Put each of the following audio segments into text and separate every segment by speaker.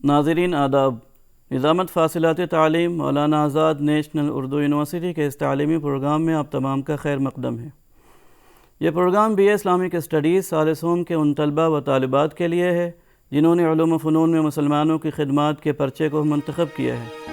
Speaker 1: ناظرین آداب، نظامت فاصلات تعلیم مولانا آزاد نیشنل اردو یونیورسٹی کے اس تعلیمی پروگرام میں آپ تمام کا خیر مقدم ہے۔ یہ programme B A Islamic studies سال سوم کے ان طلبہ و طالبات کے لیے ہے جنہوں نے علوم و فنون میں مسلمانوں کی خدمات کے پرچے کو منتخب کیا ہے۔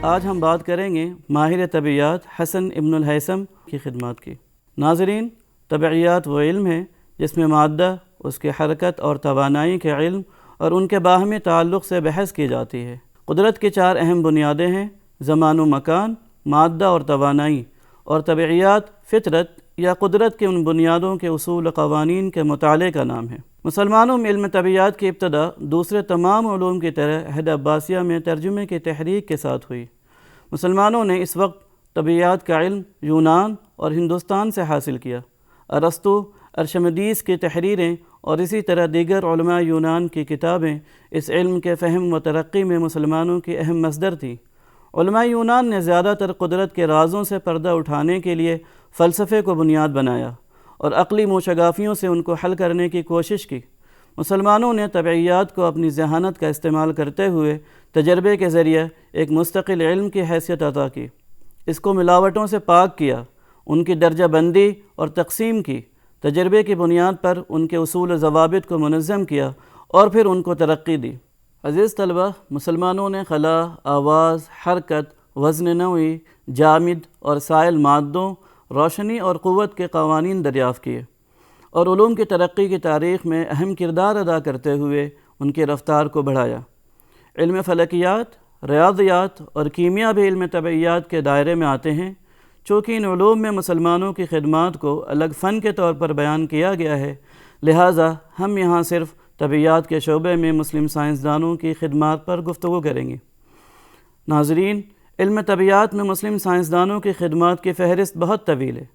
Speaker 1: آج ہم بات کریں گے ماہر طبیعیات حسن ابن الہیثم کی خدمات کی۔ ناظرین، طبیعیات وہ علم ہے جس میں مادہ، اس کی حرکت اور توانائی کے علم اور ان کے باہمی تعلق سے بحث کی جاتی ہے۔ قدرت کی چار اہم بنیادیں ہیں: زمان و مکان، مادہ اور توانائی، اور طبیعیات فطرت یا قدرت کی ان بنیادوں کے اصول و قوانین کے مطالعے کا نام ہے۔ مسلمانوں میں علم طبیعیات کی ابتدا دوسرے تمام علوم کی طرح عہد عباسیہ میں ترجمے کی تحریک کے ساتھ ہوئی۔ مسلمانوں نے اس وقت طبیعیات کا علم یونان اور ہندوستان سے حاصل کیا۔ ارسطو، ارشمیدس کی تحریریں اور اسی طرح دیگر علماء یونان کی کتابیں اس علم کے فہم و ترقی میں مسلمانوں کی اہم مصدر تھیں۔ علماء یونان نے زیادہ تر قدرت کے رازوں سے پردہ اٹھانے کے لیے فلسفے کو بنیاد بنایا اور عقلی موشگافیوں سے ان کو حل کرنے کی کوشش کی۔ مسلمانوں نے طبیعیات کو اپنی ذہانت کا استعمال کرتے ہوئے تجربے کے ذریعے ایک مستقل علم کی حیثیت عطا کی، اس کو ملاوٹوں سے پاک کیا، ان کی درجہ بندی اور تقسیم کی، تجربے کی بنیاد پر ان کے اصول و ضوابط کو منظم کیا اور پھر ان کو ترقی دی۔ عزیز طلبہ، مسلمانوں نے خلا، آواز، حرکت، وزن نوعی، جامد اور سائل مادوں، روشنی اور قوت کے قوانین دریافت کیے اور علوم کی ترقی کی تاریخ میں اہم کردار ادا کرتے ہوئے ان کی رفتار کو بڑھایا۔ علم فلکیات، ریاضیات اور کیمیا بھی علم طبیعیات کے دائرے میں آتے ہیں۔ چونکہ ان علوم میں مسلمانوں کی خدمات کو الگ فن کے طور پر بیان کیا گیا ہے، لہٰذا ہم یہاں صرف طبیعیات کے شعبے میں مسلم سائنسدانوں کی خدمات پر گفتگو کریں گے۔ ناظرین، علم طبیعیات میں مسلم سائنسدانوں کی خدمات کی فہرست بہت طویل ہے،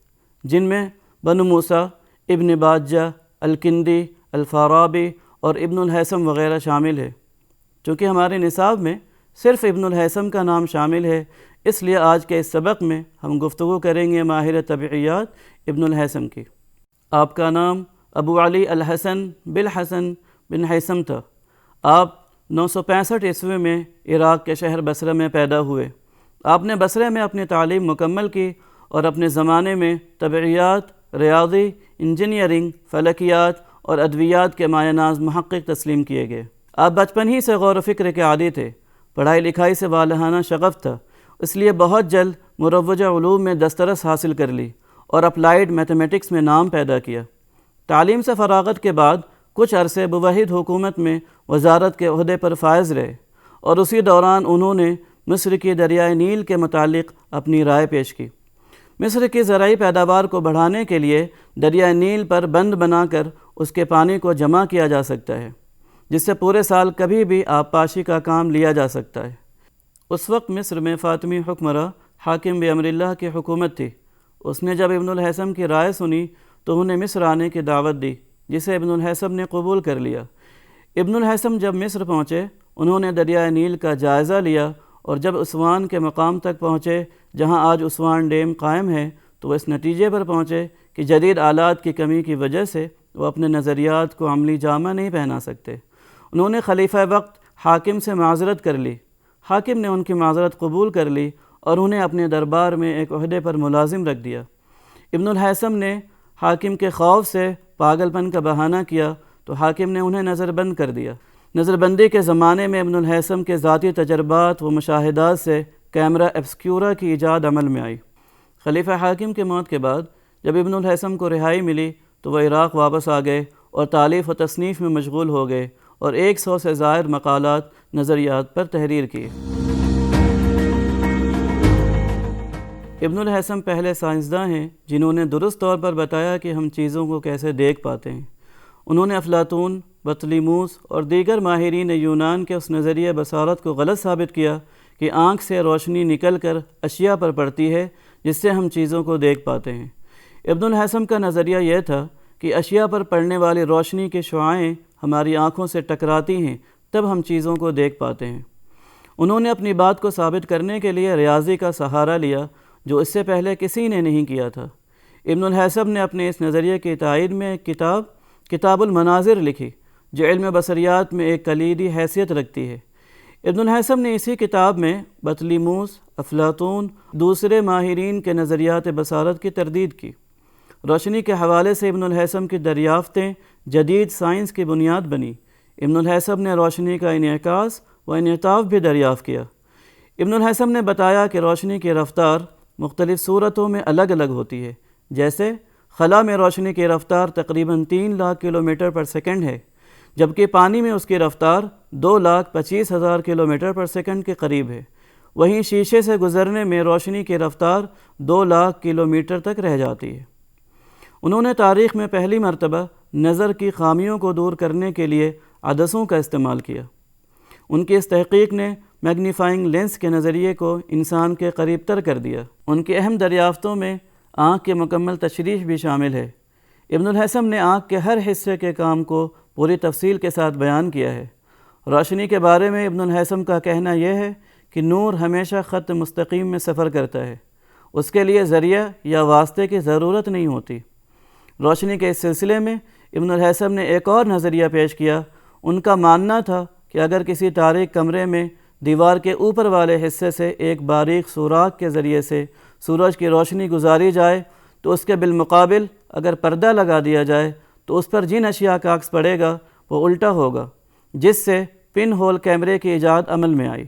Speaker 1: جن میں بنو موسیٰ، ابن باجہ، الکندی، الفارابی اور ابن الہیثم وغیرہ شامل ہے۔ چونکہ ہمارے نصاب میں صرف ابن الہیثم کا نام شامل ہے، اس لیے آج کے اس سبق میں ہم گفتگو کریں گے ماہر طبیعیات ابن الہیثم کی۔ آپ کا نام ابو علی الحسن بالحسن بن ہیثم تھا۔ آپ 965 عیسوی میں عراق کے شہر بصرہ میں پیدا ہوئے۔ آپ نے بصرہ میں اپنی تعلیم مکمل کی اور اپنے زمانے میں طبیعیات، ریاضی، انجینئرنگ، فلکیات اور ادویات کے مایہ ناز محقق تسلیم کیے گئے۔ آپ بچپن ہی سے غور و فکر کے عادی تھے، پڑھائی لکھائی سے والہانہ شغف تھا، اس لیے بہت جلد مروجہ علوم میں دسترس حاصل کر لی اور اپلائیڈ میتھمیٹکس میں نام پیدا کیا۔ تعلیم سے فراغت کے بعد کچھ عرصے بوحد حکومت میں وزارت کے عہدے پر فائز رہے اور اسی دوران انہوں نے مصر کی دریائے نیل کے متعلق اپنی رائے پیش کی۔ مصر کی زرعی پیداوار کو بڑھانے کے لیے دریائے نیل پر بند بنا کر اس کے پانی کو جمع کیا جا سکتا ہے، جس سے پورے سال کبھی بھی آبپاشی کا کام لیا جا سکتا ہے۔ اس وقت مصر میں فاطمی حکمراں حاکم بامر اللہ کی حکومت تھی۔ اس نے جب ابن الہیثم کی رائے سنی تو انہیں مصر آنے کی دعوت دی، جسے ابن الہیثم نے قبول کر لیا۔ ابن الہیثم جب مصر پہنچے، انہوں نے دریائے نیل کا جائزہ لیا اور جب اسوان کے مقام تک پہنچے جہاں آج اسوان ڈیم قائم ہے، تو وہ اس نتیجے پر پہنچے کہ جدید آلات کی کمی کی وجہ سے وہ اپنے نظریات کو عملی جامہ نہیں پہنا سکتے۔ انہوں نے خلیفہ وقت حاکم سے معذرت کر لی۔ حاکم نے ان کی معذرت قبول کر لی اور انہیں اپنے دربار میں ایک عہدے پر ملازم رکھ دیا۔ ابن الہیثم نے حاکم کے خوف سے پاگل پن کا بہانہ کیا تو حاکم نے انہیں نظر بند کر دیا۔ نظر بندی کے زمانے میں ابن الہیثم کے ذاتی تجربات و مشاہدات سے کیمرہ ایبسکیورا کی ایجاد عمل میں آئی۔ خلیفہ حاکم کی موت کے بعد جب ابن الہیثم کو رہائی ملی تو وہ عراق واپس آ گئے اور تالیف و تصنیف میں مشغول ہو گئے اور 100 سے زائد مقالات، نظریات پر تحریر کیے۔ ابن الہیثم پہلے سائنسداں ہیں جنہوں نے درست طور پر بتایا کہ ہم چیزوں کو کیسے دیکھ پاتے ہیں۔ انہوں نے افلاطون، بطلیموس اور دیگر ماہرین یونان کے اس نظریہ بصارت کو غلط ثابت کیا کہ آنکھ سے روشنی نکل کر اشیاء پر پڑتی ہے جس سے ہم چیزوں کو دیکھ پاتے ہیں۔ ابن الہیثم کا نظریہ یہ تھا کہ اشیاء پر پڑنے والی روشنی کی شعاعیں ہماری آنکھوں سے ٹکراتی ہیں، تب ہم چیزوں کو دیکھ پاتے ہیں۔ انہوں نے اپنی بات کو ثابت کرنے کے لیے ریاضی کا سہارا لیا، جو اس سے پہلے کسی نے نہیں کیا تھا۔ ابن الہیثم نے اپنے اس نظریے کی تائید میں ایک کتاب المناظر لکھی جو علم بصریات میں ایک کلیدی حیثیت رکھتی ہے۔ ابن الہیثم نے اسی کتاب میں بطلیموس، افلاطون، دوسرے ماہرین کے نظریات بصارت کی تردید کی۔ روشنی کے حوالے سے ابن الہیثم کی دریافتیں جدید سائنس کی بنیاد بنی۔ ابن الہیثم نے روشنی کا انعکاس و انعطاف بھی دریافت کیا۔ ابن الہیثم نے بتایا کہ روشنی کی رفتار مختلف صورتوں میں الگ الگ ہوتی ہے، جیسے خلا میں روشنی کی رفتار تقریباً 3 لاکھ کلومیٹر پر سیکنڈ ہے، جبکہ پانی میں اس کی رفتار 2,25,000 کلومیٹر پر سیکنڈ کے قریب ہے۔ وہیں شیشے سے گزرنے میں روشنی کی رفتار 2 لاکھ کلومیٹر تک رہ جاتی ہے۔ انہوں نے تاریخ میں پہلی مرتبہ نظر کی خامیوں کو دور کرنے کے لیے عدسوں کا استعمال کیا۔ ان کی اس تحقیق نے میگنیفائنگ لینس کے نظریے کو انسان کے قریب تر کر دیا۔ ان کی اہم دریافتوں میں آنکھ کی مکمل تشریح بھی شامل ہے۔ ابن الہیثم نے آنکھ کے ہر حصے کے کام کو پوری تفصیل کے ساتھ بیان کیا ہے۔ روشنی کے بارے میں ابن الہیثم کا کہنا یہ ہے کہ نور ہمیشہ خط مستقیم میں سفر کرتا ہے، اس کے لیے ذریعہ یا واسطے کی ضرورت نہیں ہوتی۔ روشنی کے اس سلسلے میں ابن الہیثم نے ایک اور نظریہ پیش کیا۔ ان کا ماننا تھا کہ اگر کسی تاریک کمرے میں دیوار کے اوپر والے حصے سے ایک باریک سوراخ کے ذریعے سے سورج کی روشنی گزاری جائے تو اس کے بالمقابل اگر پردہ لگا دیا جائے تو اس پر جن اشیاء کا عکس پڑے گا وہ الٹا ہوگا، جس سے پن ہول کیمرے کی ایجاد عمل میں آئی۔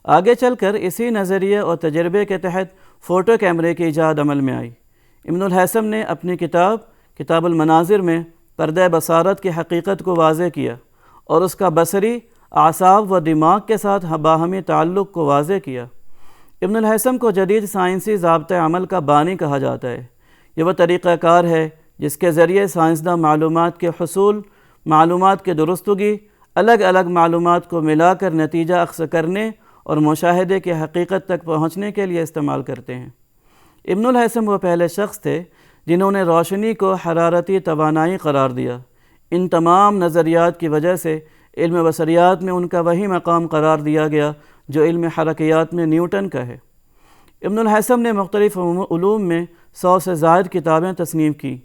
Speaker 1: آگے چل کر اسی نظریے اور تجربے کے تحت فوٹو کیمرے کی ایجاد عمل میں آئی۔ ابن الہیثم نے اپنی کتاب المناظر میں پردہ بصارت کی حقیقت کو واضح کیا اور اس کا بصری، اعصاب و دماغ کے ساتھ باہمی تعلق کو واضح کیا۔ ابن الہیثم کو جدید سائنسی ضابطۂ عمل کا بانی کہا جاتا ہے۔ یہ وہ طریقہ کار ہے جس کے ذریعے سائنسداں معلومات کے حصول، معلومات کی درستگی، الگ الگ معلومات کو ملا کر نتیجہ اخذ کرنے اور مشاہدے کی حقیقت تک پہنچنے کے لیے استعمال کرتے ہیں۔ ابن الہیثم وہ پہلے شخص تھے جنہوں نے روشنی کو حرارتی توانائی قرار دیا۔ ان تمام نظریات کی وجہ سے علم بصریات میں ان کا وہی مقام قرار دیا گیا جو علم حرکیات میں نیوٹن کا ہے۔ ابن الہیثم نے مختلف علوم میں 100 سے زائد کتابیں تصنیف کی،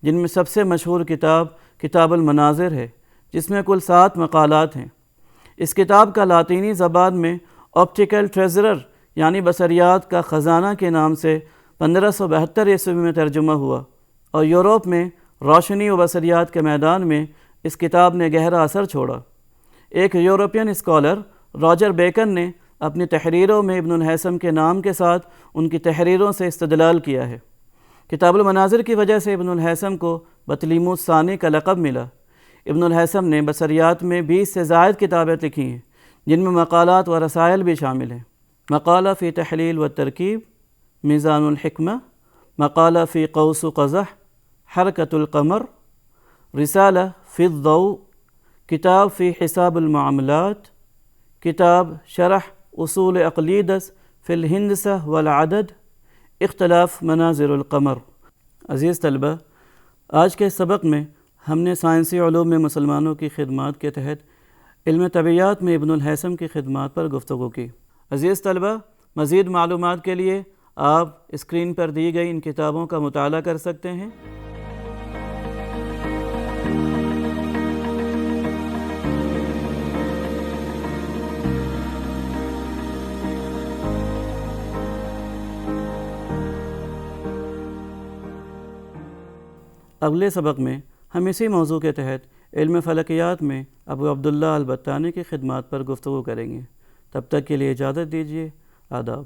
Speaker 1: جن میں سب سے مشہور کتاب المناظر ہے، جس میں کل 7 مقالات ہیں۔ اس کتاب کا لاطینی زبان میں آپٹیکل ٹریزرر یعنی بصریات کا خزانہ کے نام سے 1572 عیسوی میں ترجمہ ہوا، اور یورپ میں روشنی و بصریات کے میدان میں اس کتاب نے گہرا اثر چھوڑا۔ ایک یورپین اسکالر راجر بیکن نے اپنی تحریروں میں ابن الہیثم کے نام کے ساتھ ان کی تحریروں سے استدلال کیا ہے۔ کتاب المناظر کی وجہ سے ابن الہیثم کو بطلیموس ثانی کا لقب ملا۔ ابن الہیثم نے بصریات میں 20 سے زائد کتابیں لکھی ہیں، جن میں مقالات و رسائل بھی شامل ہیں۔ مقالہ فی تحلیل و ترکیب، میزان الحکمہ، مقالہ فی قوس و قزح، حرکت القمر، رسالہ فی الضوء، کتاب فی حساب المعاملات، کتاب شرح اصول اقلیدس فی الہندسہ والعدد، اختلاف مناظر القمر۔ عزیز طلبہ، آج کے سبق میں ہم نے سائنسی علوم میں مسلمانوں کی خدمات کے تحت علم طبیعیات میں ابن الہیثم کی خدمات پر گفتگو کی۔ عزیز طلبہ، مزید معلومات کے لیے آپ اسکرین پر دی گئی ان کتابوں کا مطالعہ کر سکتے ہیں۔ اگلے سبق میں ہم اسی موضوع کے تحت علم فلکیات میں ابو عبداللہ البتانی کی خدمات پر گفتگو کریں گے۔ تب تک کے لیے اجازت دیجیے۔ آداب۔